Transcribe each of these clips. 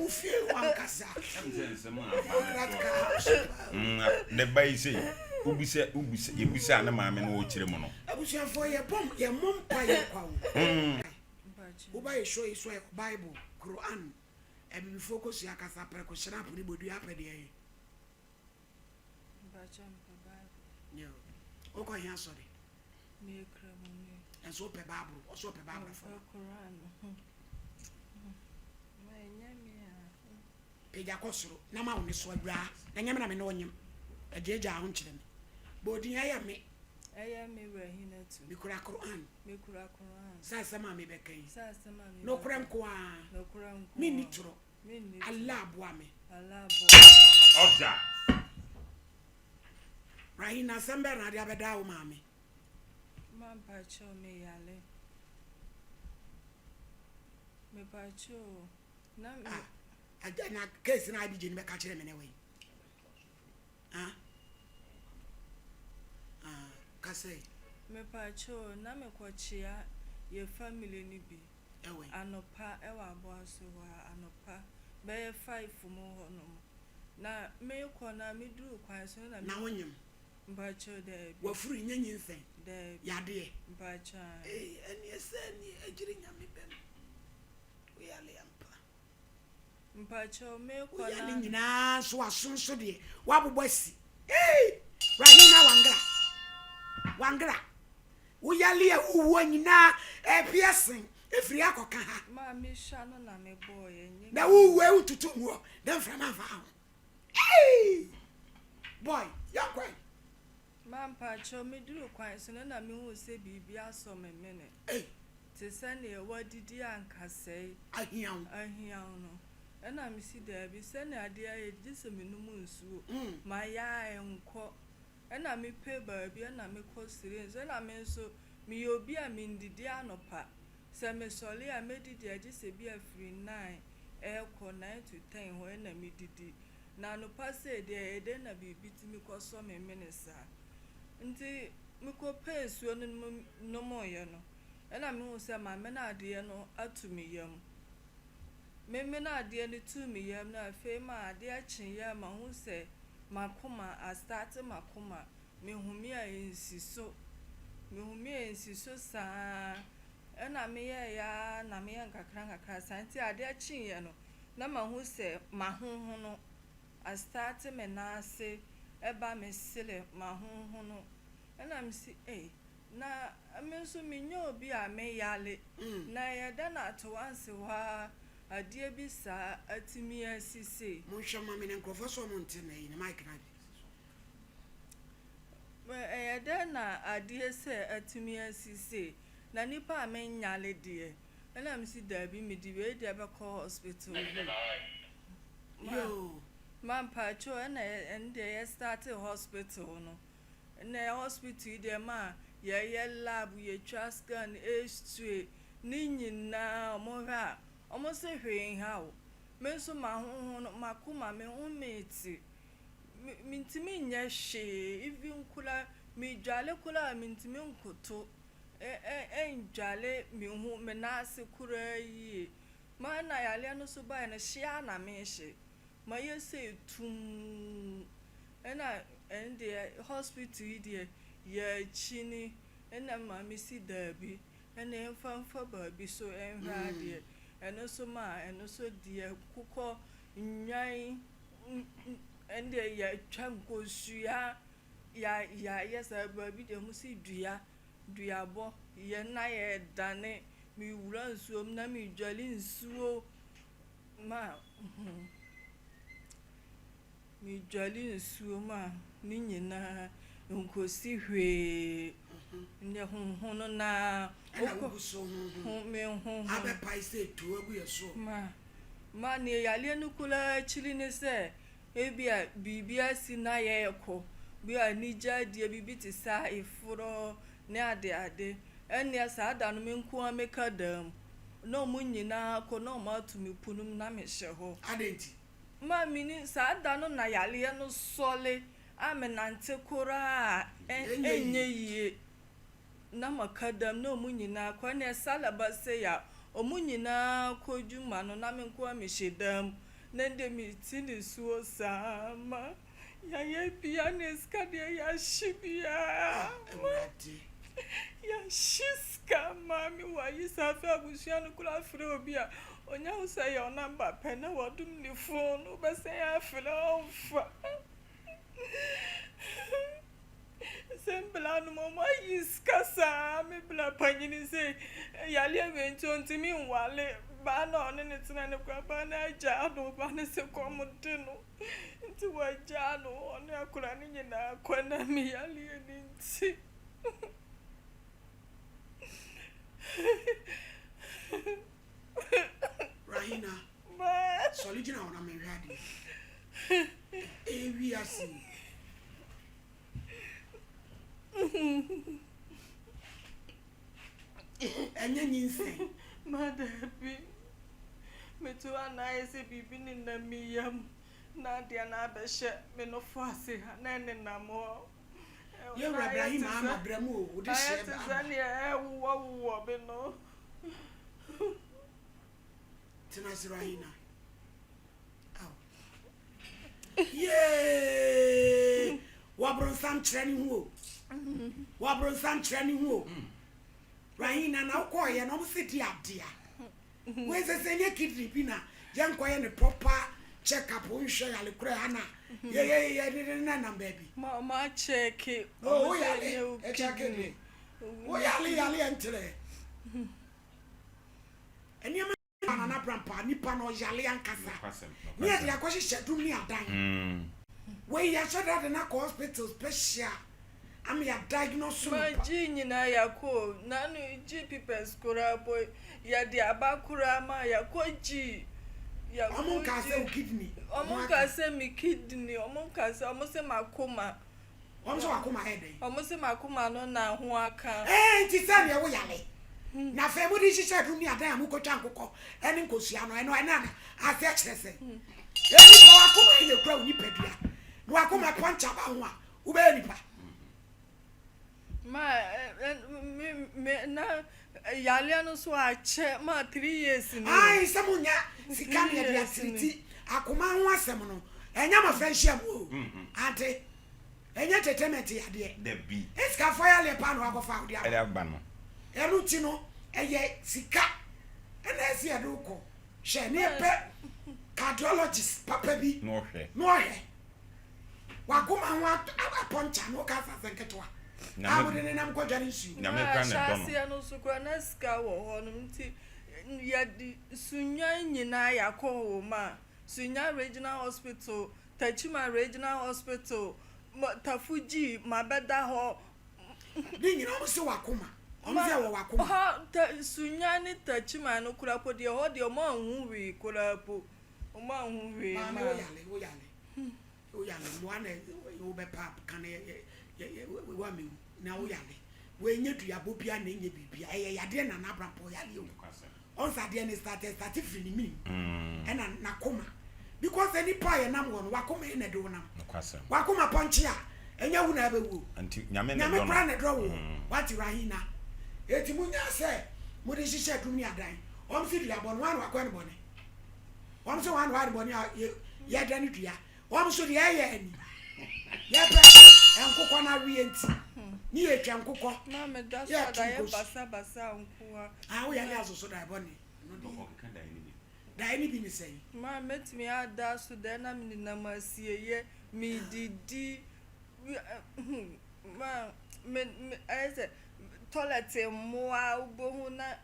Mufie wankasa. Ne bai say ubise yebisa na maame no wo kire mo no. Abusuafo ye mom pa ye kwa. Uba ye show is Bible, Quran. E bi focus ya kasa pre ko shira puri bodu apede ye. Yo. Oko here sorry. Me kremoni. And so pe Bible, also pe Bible for Quran. Peja kosoro na ma woni so adwa na nyame na me no onyem ajeja ho nkire me bodin aya me Rahinatu bi kura Quran sa sama me be kai no kura nko a me ni turo Allah aboa me Oda Rahina sambe na dia beda wo maame pa cho me yale me pa cho na na case na bi jeni be ka kire me ne we kasai me pa cho na me kwachia ye family ni bi ewe anopa ewa aboaso wa anopa be 5 mo hono na me ko na me duru kwan so na wonyem mpa cho de wa furu nyanyin sen de yade mpa cha eni eseni ejiri nyame bem we yale Mpacho me kwa na nyina so asonso de wabobasi Rahina wangra uyali e uwo nyina epiasen efiri akoka ha ma me sha no na me boy enye na uwe ututu wo dem frama fa boy yakwa ma mpacho me duru kwan so na me hu se bibia so me mene te sane e wadidi ankasei ahian no ena mi si da bi sane ade aye gise menum nsuo ma ya enko ena mi pe ba bi ena mi ko sire so ena mi so mi obi a mi ndidi anopa se me sole a medidi agise bi afiri 9 ko 9 to 10 ho ena mi didi na anopa se de na bibi ti mi ko so me minisa nti mi ko pe nsuo no mo ye no ena mi hu se ma me na ade no atumi yam me na ade ni tu mi yam na fe ma ade a chin ya ma hu se makoma a start makoma me humi a insiso sa ena me ya na me nkakra santi ade a chin ya no na ma hu se ma honhon no a start me na ase eba me sele ma honhon no ena me si na amenso minyo obi a me yale na ya da na to wanse wa adie bi sa atimi asise mo hwema me ne nkofo so mo ntene yi ne mic na ya da na adie se atimi asise na nipa a me nyale de na me si da bi me di we de be call hospital yo man pa cho na ende ya start hospital no na hospital de ma ye lab ye scan H2 ni nyina mo ha omo se hwe ha o me so ma honhon makoma me humeti mintimi nya hwe even kula mi dwale kula mintimi nkoto njale mi hu me na ase kura yi ma na yale no so ba na hia na me hye ma ye se tum na ende hospital de ye chini ena ma mi si dabi ena emfa ba bi so enhwa de eno so ma eno so de kuko nwan ende ya twanko sua ya yesa ba bi de musi dua bo ye na ye dane mi wura nsuo na mi dwali nsuo ma mi dwali nsuo ma ni nyina nkosi hwe ne honhon na okoso me honhon abe paise to agu yeso ma ne yale no kula chili ne se ebia bibia si na ye ko bi anija de bibi ti sa ifuro ne ade enne sa da no me nko ameka dam no munyina ko no ma tumi punum na me hye ho adenti ma mini sa da no na yale no sole amenante kora enye yie na makadam no munyina kwa ne salaba se ya omunyina kodwuma no na menko amehedam nende miti ni suo sama ya ye bia ne ska de ya shibia ya shiska mami wa yisafa abusia no kula afre obi a onya wo say your number pe na wodum ni phone wo be say afre ofa sembla no mama yiska sa me bla panyini say yale eventi ontimi nwale ba na one ne tina ne kwa ba na ja no ba ne se komude no nti wa ja no one akura ni nyina kwa na mi yale ni nti Rahina Solijina ona me ready ewi asi enye nyinse madabi metu anaise bibi ni na miyam na dia na abehye me no foase ha na ne namo ye Ibrahim ama bremu o de she ba zani wo be no tina Rahina ye wabronsan training ho wabronsan training ho Rahina na ukoye no msiti adia we se senye kidri bina yankoye ne proper check up on share yale kura hana ye na baby mama check oh yale check it oh yale entere eni ama na brampa nipa no yale ankasa ni e dia kwashi shedum ni adan we ya shada na hospital special am ya diagnose ma ji nyina yakọ na no GP peskora boy ya di abakura ma yakọ ji ya omonka se kidney omonka se mi kidney omonka se omose makoma omose makoma head omose makoma no na ho aka ti se ne wo yale na fe mo di shisha dum ni adan am ko twa nkokọ eni nkosua no eno na ase kyerese ebi ko akoma ile kura oni pedua no akoma poncha ba ho a wo be nipa ma me na yale no so a che ma 3 years ni ai samunya sika ne dia triti akoma ho asem no enya ma friendship o ante enya tetement ya de bi eska fire le pa no akofa o dia ele agba no elu ti no eye sika ena esi eduko she ne pe cardiologist papa bi no hwe wakoma ho aponcha no ka fa senketwa abude ne nam ko dware nsu na me kra na dono shase no so kra na ska wo ho no nti ya di sunya nyina yakọ wo ma sunya regional hospital Tachima regional hospital Tafuji mabeda ho ni nyina mo se wakoma omze wo wakoma ha sunya ni Tachima no kura po de ho de o ma hu wi kura po o ma hu wi ma o yale mo ana o be pap kan we wa me na o yale we nya dua bobia na nya bibia yade na na brapo yale o on sa de ni start free ni ena na koma because any pie nam won wakoma e na de wonam wakoma ponche a enya hu na abewu anti nyame na do na do wo what Rahina eti munya se mo de shisha dum ni adan om si dua bon wan wakwa ne bone om se wan wa bone ye da ni dua om so de ye ni ye pe enkokọ na wi enti ni etwa nkokọ na me da so da ye basa nkuwa wo ya le aso so da bone no do o kan da ni bi ni sei ma metimi ada so da na mi na masieje mi didi ma me ese toilet moa ubohu na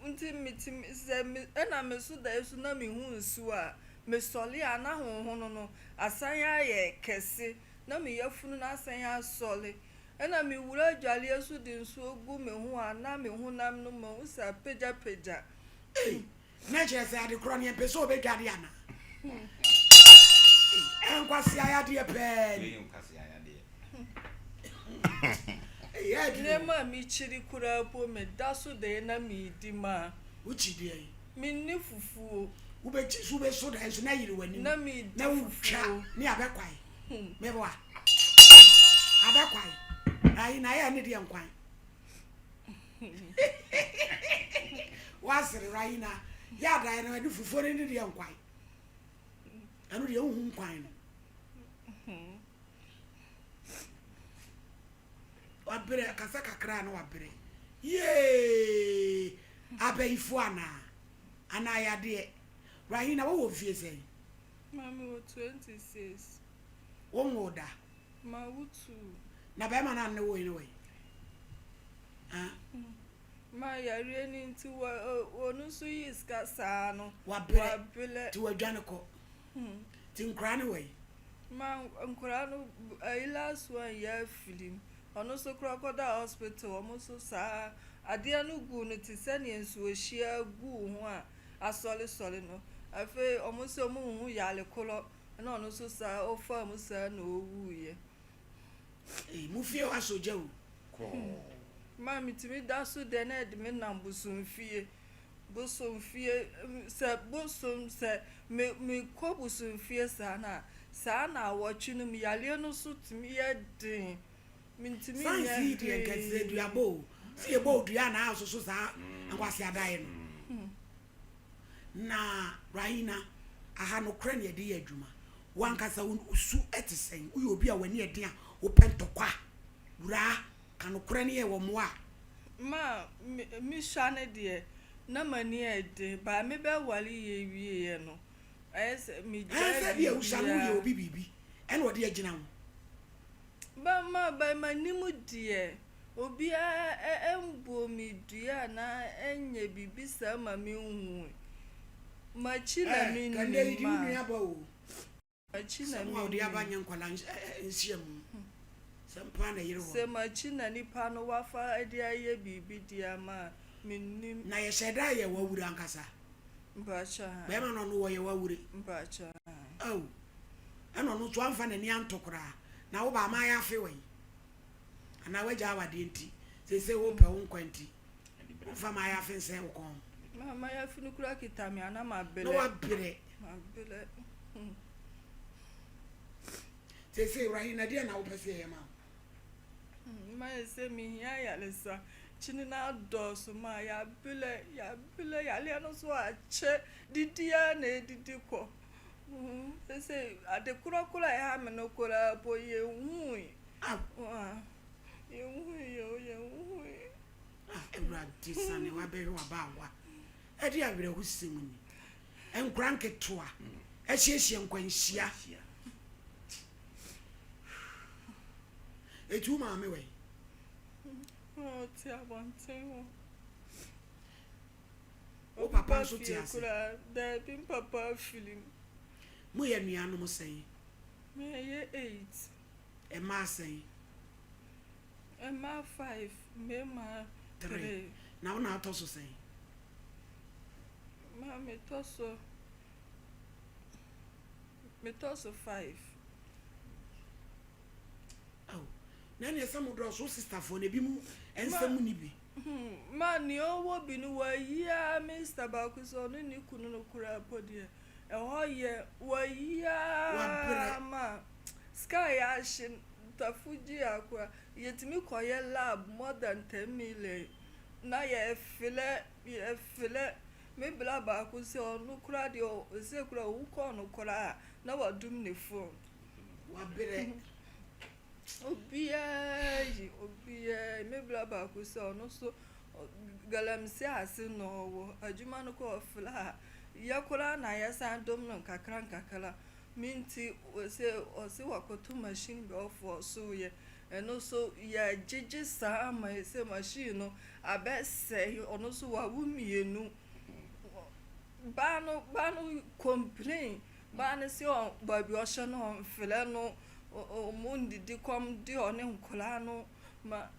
nti mitimi se na me so da so na mi hu nsu a me soli ana ho no asanya ye kese na me yafunu na asanya soli na me wura dwale asu di nsu ogu me hu ana me hu nam no ma usa peja na je se ade kro ne peso obedwade ana enkwasi ayade pe nema mi chiri kura po me daso de na mi di ma uchi de mi ni fufu ube chi su be so da so na yiri wani na mi di na utwa ni abekwai me bo abekwai ai na ya ni di enkwai wasiri Rahina ya da na di fufu ni di enkwai anu de ohun kwan wabere kasa kakra na wabere ye abaifo ana ya de Rahina wo fie say mami wo 26 wo ngoda ma wutu na ba ma na ne wo anyway ma yare ni nti wonu so yi ska saa no wabere ti wadwane ko ti nkra ne we ma nkra no last one ya film ono so crocodile hospital omo so saa ade anu gu no ti se ne nso ohia gu ho a asole no afi omo so omo hu yale kolo na ono so saa ofa mu saa na owu ye mu fie wa soja o ma mitimi da so de na de me nam busumfie se me ko busumfie saa na awotwinu mi yale no so timi ye den mintimi ya fancy de nkase duabo si ebo dua na aso so saa ankwase adae no na Rahina aha no kra ne de adwuma wankasa usu etisen uyo obi a wani ede a opentokwa wura kanokra ne ye wo moa ma mi shane de na mani ede ba me be wale ye wie no ayese mi je de usanu ye obi bibi ene ode agina ho ba ma nimu de obi a embo mi dua na enye bibi sa ma mi hu ma chi na mi ni ma kan dey di nua ba o ma chi na mi odi abanya nkwala nsiam sampa na yire ho se ma chi na nipa no wafa ade aye bibi dia ma minnim na ye sheda ye wawura ankasa mbacha be ma no wo ye wawure mbacha oh eno no to amfa na ni antokora na wo ba ma ya fe we ana waja awade nti se wo pe wo nkwanti fa ma ya fe nse wo kon mama ya funu kura kitami ana mabele no wabere se Rahina dia na wo pese ye ma ma se mi ya lesa chini na dos ma ya bele ya le no so ache didia na edidi ko se ade kura ya me no kura bo ye hu ye hu ewra disane wa be wa ba wa edi awere husimu ni enkranke toa ehyehyie nkwanhia etu ma me we ti abonten o papa so ti ase da bi papa film mo ye nuanu mo sen me ye 8 e ma sen e ma 5 me ma 3 na una to so sen ma me to so 5 oh na ne samudro so sister for ne bi mu ensam ni bi ma ni owo bi ni wa ya Mr. Bakuso no ni kunu no kura podie e ho ye wa ya ma sky ashin tafuji akwa yetimi koye lab more than 10 million na ye file me bla Bakuso no kura de o se kura wu ko no kura na wadum ne phone wa bere obiya me bla Bakuso no so galamsi ase no wo adwuma no ko fla ya kura na ya sandom no kakra minti ose wakoto machine be ofo so ye eno so ya jeje sa ma ese machine no abese ono so wa wumienu bano complain bano si on babi o hye no fle no o mundi di kom di one nkola no ma